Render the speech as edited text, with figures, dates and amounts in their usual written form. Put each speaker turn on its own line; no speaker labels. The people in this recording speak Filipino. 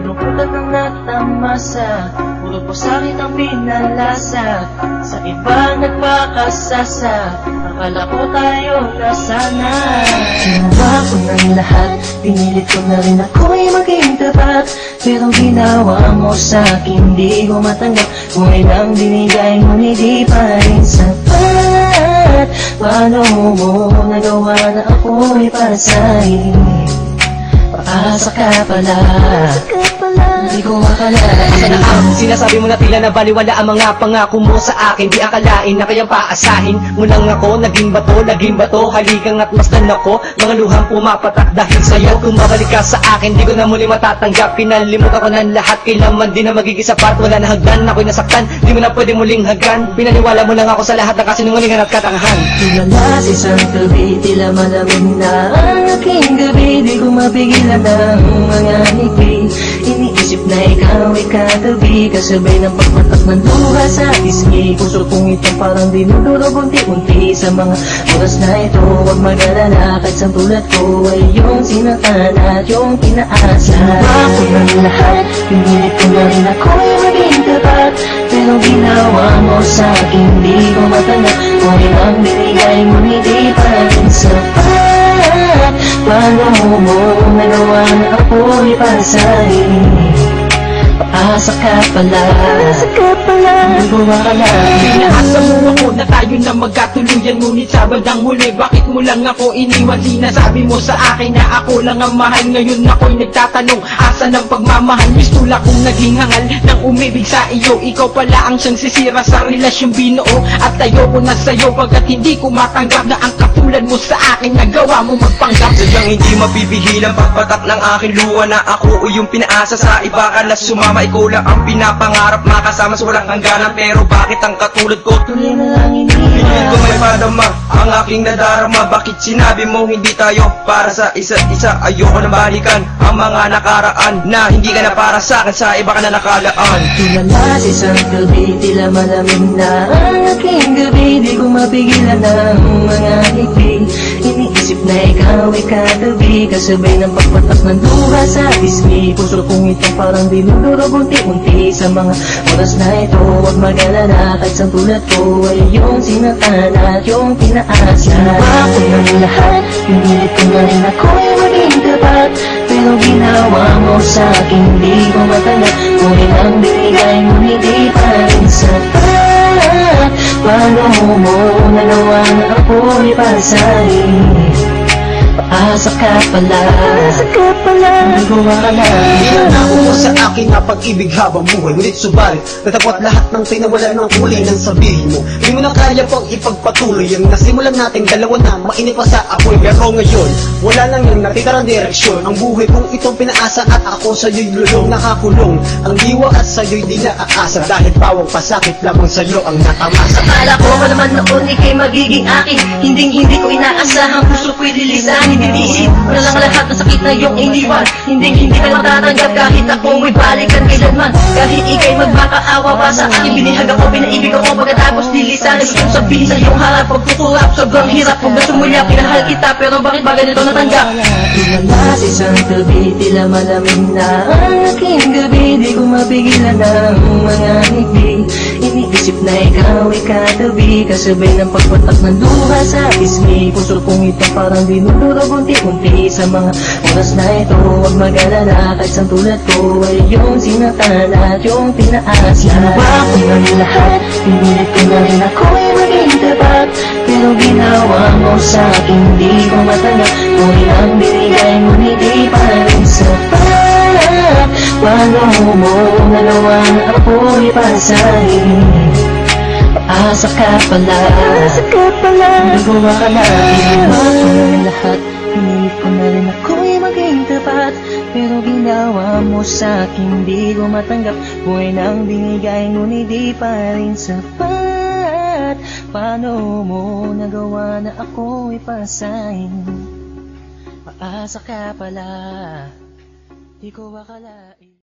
Malungkot at ang natamasa, puro po sakit ang pinalasa. Sa iba nagpakasasa, akala ko tayo na sana. Ginawa ko ng lahat, pinilit ko na rin ako'y maging tapat. Pero ginawa mo sa'kin, di ko matanggap. Kung ilang binigay mo, hindi pa rin sapat. Paano mo nagawa na ako'y para sa'yo? Paasa ka pala, hindi ko akalain.
Sana sinasabi mo na tila na baliwala ang mga pangako mo sa akin. Di akalain na kayang paasahin mo lang ako. Naging bato, haligang at masdan ako. Mga luhang pumapatak dahil sa'yo. Kung babalik ka sa akin, di ko na muli matatanggap. Pinalimutan ko ng lahat, kailanman di na magiging sapat. Wala na hagdan, ako'y nasaktan, di mo na pwede muling hagdan. Pinaniwala mo lang ako sa lahat ng kasinungalingan at katangahan.
Tulala sa isang gabi, tila malamig na ang aking gabi. Di ko mapigilan ang mga ngiti. Iniisip na ikaw ay katabi, kasabay ng pagpatak ng luha sa pisngi. Puso kong ito parang dinudurog unti-unti. Sa mga oras na ito, huwag mag-alala, kahit sa tulad ko ay yung sinatan at yung pinaasa. Ginawa ko ng lahat, pinilit ko na rin ako'y maging tapat. Pero ginawa mo sa'kin, di ko matanggap. Kung ilang binigay mo, hindi pa rin sapat. Paano mo nagawa na ako'y para sa'yo? Paasa ka pala, hindi ko akalain.
Inaasa mo ako na tayo na magkatuluyan, ngunit sa bandang huli, bakit mo lang ako iniwan? Sinasabi mo sa akin na ako lang ang mahal. Ngayon ako'y nagtatanong, asa ng pagmamahal? Mistula kong naging hangal ng umibig sa iyo. Ikaw pala ang siyang sisira sa relasyong binuo. At ayoko na sa'yo pagkat hindi ko matanggap na ang katulad mo sa akin nagawa mo magpanggap.
Sadyang hindi mapipigilan pagpatak ng aking luha na ako o yung pinaasa sa iba ka na sumama. Ikaw lang ang pinapangarap, makasama sa walang hangganan. Pero bakit ang katulad ko
Tuloy na lang
hindi ko may padama ang aking nadarama? Bakit sinabi mo hindi tayo para sa isa't isa? Ayoko na balikan ang mga nakaraan na hindi ka na para sa akin, sa iba ka na nakalaan.
Tulala sa isang gabi, tila malamig na ang aking gabi. Di ko mapigilan ang mga ngiti. Iniisip na ikaw ay katabi, kasabay ng pagpatak ng luha sa pisngi. Puso kong ito parang dinudurog unti-unti. Sa mga oras na ito, huwag mag-alala, kahit sa tulad ko ay yung sinatan at yung pinaasa. Ginawa ko ng lahat, pinilit ko na rin ako'y maging tapat. Pero ginawa mo sa'kin, di ko matanggap. Kung ilang binigay mo, hindi pa rin sapat. Paano mo nagawa na ako'y para sa'yo? Paasa ka pala, hindi ko akalain.
Nangako mo sa akin na pag-ibig habang buhay, ngunit subalit natapot lahat ng tinawala ng kulay ng sabihin mo. Di mo na kaya pang ipagpatuloy yung nasimulan natin dalawa na mainit pa sa apoy. Pero ngayon, wala nang yung natitarang direksyon. Ang buhay kong itong pinaasa at ako sa'yo'y lulong nakakulong. Ang diwa at sa'yo'y di naaasa, dahil bawang pasakit lamang sa'yo ang natamasa.
Akala ko pa naman noon ika'y magiging akin. Hindi ko inaasahan, puso ko'y lilisan. Hindi wala lang lahat ng sakit na iyong iniwan. Hindi ka matatanggap kahit ako may balikan kailanman. Kahit ika'y magmakaawa pa sa akin, binihag ako, pinaibig ako, pagkatapos lilisan. Gusto kong sabihin sa iyong harap, pagkukurap, sobrang hirap. Huwag na sumulya, pinahal kita, pero bakit ba ganito natanggap? Tulala sa isang gabi, tila malamig na ang aking gabi. Di ko mapigilan ang mga ngiti. Iniisip na ikaw ay katabi, kasabay ng pagpatak ng luha sa pisngi. Puso kong ito parang dinudurog unti-unti. Sa mga oras na ito, huwag mag-alala, kahit sa tulad ko ay yung sinatan at yung pinaasa. Ginawa ko ng lahat, pinilit ko na rin ako'y maging tapat. Pero ginawa mo sa'kin, di ko matanggap. Kung ilang binigay mo, hindi pa rin sapat. Paano mo nagawa na ako'y para sa'yo? Paasa ka pala, hindi ko akalain. Ginawa ko ng lahat, pinilit ko na rin ako'y maging tapat. Pero ginawa mo sa'kin, di ko matanggap. Buhay nang binigay, ngunit di pa rin sapat. Paano mo nagawa na ako'y pasahin? Paasa ka pala, di ko akalain.